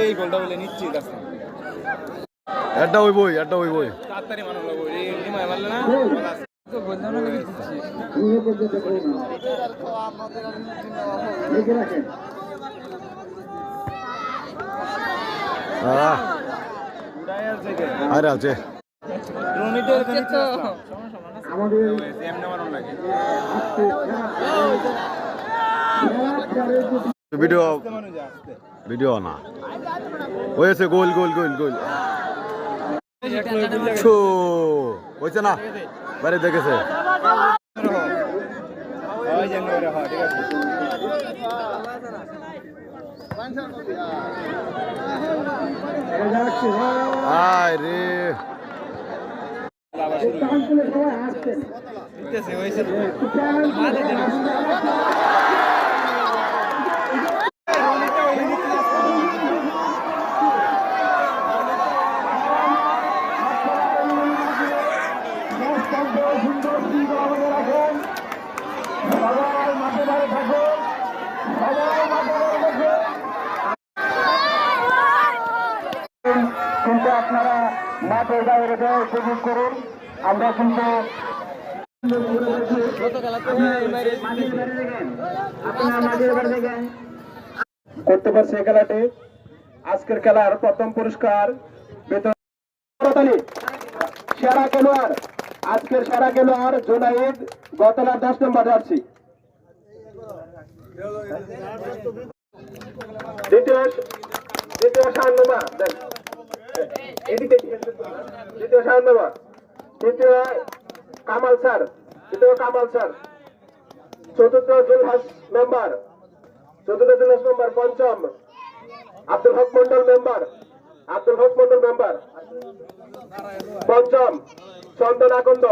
এই গোলটা বলে নিচ্ছি এটা হইবই তাড়াতাড়ি মানুষ লাগবে এই নিমায় মারলে না তো গোল দাও না দিচ্ছি আরে আছে রোনিদের তো আমাদের এমনি মারন লাগে ভিডিও না হয়েছে গোল হয়েছে না বাইরে দেখেছে আয় রে কিন্তু আপনারা মাঠের বাইরে উপভোগ করুন। আমরা কিন্তু করতে পারছি এই খেলাটি। আজকের খেলার প্রথম পুরস্কার সেরা খেলোয়াড়, আজকের সেরা খেলোয়াড় জুনাইদ গতলার 10 নম্বর জার্সি। দ্বিতীয় 7 নম্বর দ্বিতীয় 7 নম্বর তৃতীয় কামাল স্যার, চতুর্থ জুলহাস মেম্বার, পঞ্চম আব্দুল হক মন্ডল মেম্বার, পঞ্চম চন্দন আকন্দ।